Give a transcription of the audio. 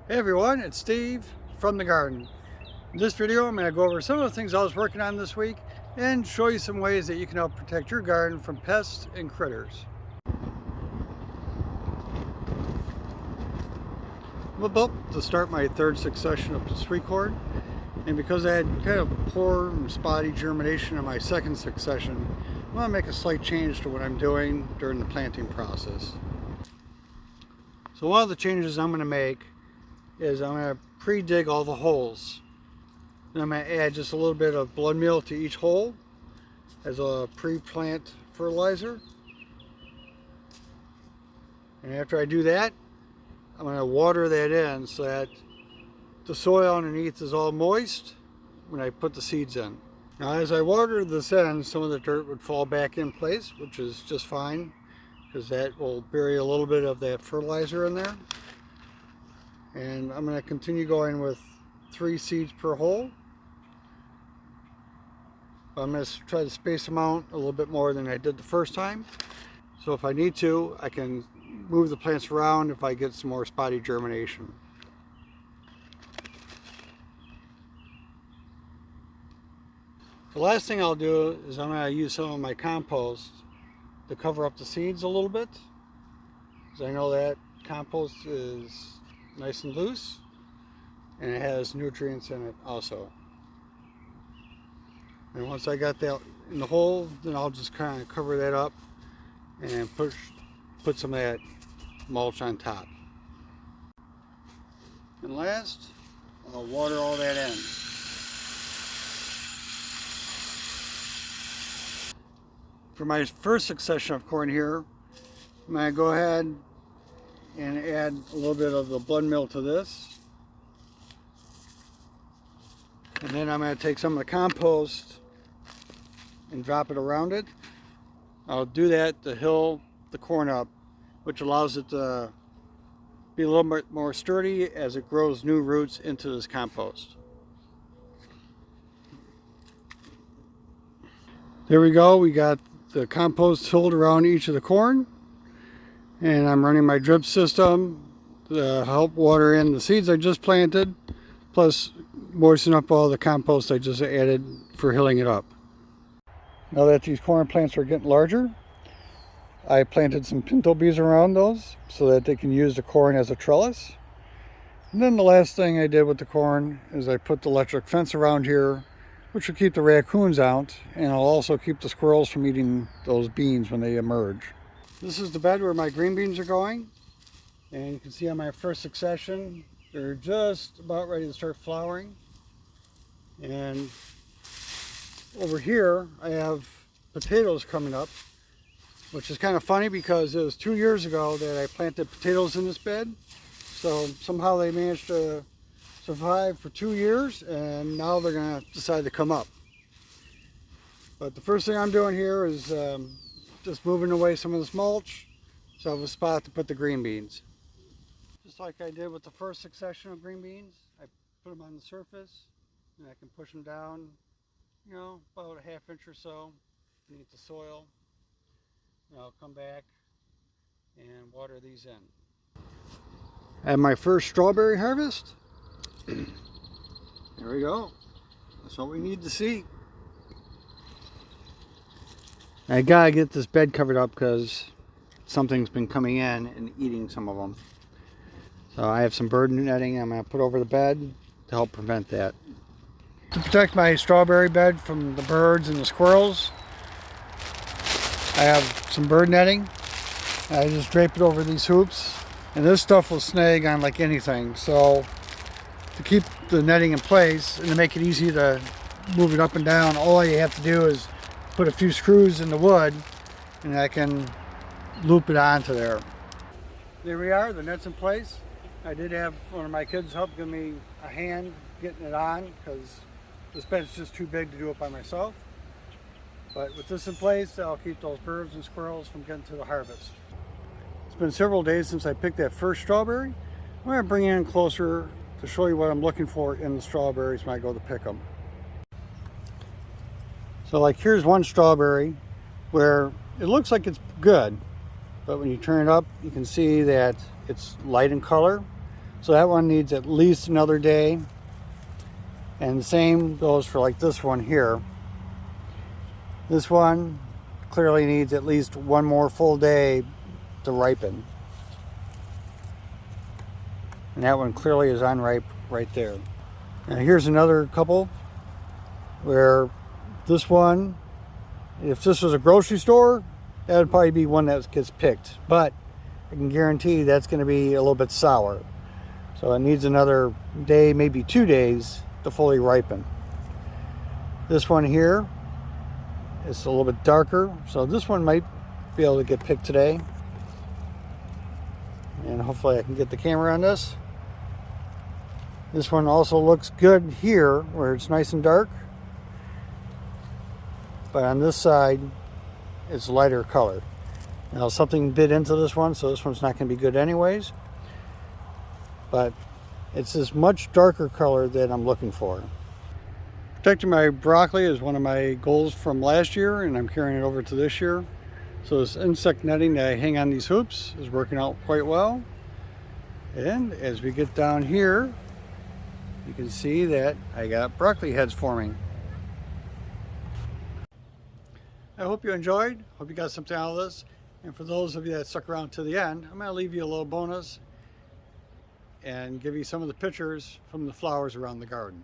Hey everyone, it's Steve from the garden. In this video I'm going to go over some of the things I was working on this week and show you some ways that you can help protect your garden from pests and critters. I'm about to start my third succession of sweet corn, and because I had kind of poor and spotty germination in my second succession, I'm going to make a slight change to what I'm doing during the planting process. So one of the changes I'm going to make is I'm going to pre-dig all the holes. Then I'm going to add just a little bit of blood meal to each hole as a pre-plant fertilizer. And after I do that, I'm going to water that in so that the soil underneath is all moist when I put the seeds in. Now as I water this in, some of the dirt would fall back in place, which is just fine because that will bury a little bit of that fertilizer in there. And I'm going to continue going with 3 seeds per hole. I'm going to try to space them out a little bit more than I did the first time. So if I need to, I can move the plants around if I get some more spotty germination. The last thing I'll do is I'm going to use some of my compost to cover up the seeds a little bit, because I know that compost is nice and loose and it has nutrients in it also. And once I got that in the hole, then I'll just kind of cover that up and put some of that mulch on top. And last, I'll water all that in. For my first succession of corn here, I'm going to go ahead and add a little bit of the blood meal to this. And then I'm going to take some of the compost and drop it around it. I'll do that to hill the corn up, which allows it to be a little bit more sturdy as it grows new roots into this compost. There we go, we got the compost filled around each of the corn, and I'm running my drip system to help water in the seeds I just planted, plus moisten up all the compost I just added for hilling it up. Now that these corn plants are getting larger, I planted some pinto bees around those so that they can use the corn as a trellis. And then the last thing I did with the corn is I put the electric fence around here, which will keep the raccoons out, and it'll also keep the squirrels from eating those beans when they emerge. This is the bed where my green beans are going, and you can see on my first succession they're just about ready to start flowering. And over here I have potatoes coming up, which is kind of funny because it was 2 years ago that I planted potatoes in this bed. So somehow they managed to survive for 2 years, and now they're going to decide to come up. But the first thing I'm doing here is just moving away some of this mulch so I have a spot to put the green beans. Just like I did with the first succession of green beans, I put them on the surface and I can push them down, you know, about a ½ inch or so beneath the soil. And I'll come back and water these in. I have my first strawberry harvest. There we go. That's what we need to see. I gotta get this bed covered up because something's been coming in and eating some of them. So I have some bird netting I'm going to put over the bed to help prevent that. To protect my strawberry bed from the birds and the squirrels, I have some bird netting. I just drape it over these hoops, and this stuff will snag on like anything. So to keep the netting in place and to make it easy to move it up and down, all you have to do is put a few screws in the wood and I can loop it onto there. There we are, the net's in place. I did have one of my kids help give me a hand getting it on because this bed's just too big to do it by myself. But with this in place, I'll keep those birds and squirrels from getting to the harvest. It's been several days since I picked that first strawberry. I'm going to bring you in closer to show you what I'm looking for in the strawberries when I go to pick them. So like here's one strawberry where it looks like it's good, but when you turn it up, you can see that it's light in color. So that one needs at least another day. And the same goes for like this one here. This one clearly needs at least one more full day to ripen. And that one clearly is unripe right there. Now here's another couple where this one, if this was a grocery store, that would probably be one that gets picked. But I can guarantee that's going to be a little bit sour. So it needs another day, maybe 2 days to fully ripen. This one here is a little bit darker, so this one might be able to get picked today. And hopefully I can get the camera on this. This one also looks good here where it's nice and dark. But on this side, it's lighter color. Now something bit into this one, so this one's not going to be good anyways. But it's this much darker color that I'm looking for. Protecting my broccoli is one of my goals from last year, and I'm carrying it over to this year. So this insect netting that I hang on these hoops is working out quite well. And as we get down here, you can see that I got broccoli heads forming. I hope you enjoyed. Hope you got something out of this. And for those of you that stuck around to the end, I'm going to leave you a little bonus and give you some of the pictures from the flowers around the garden.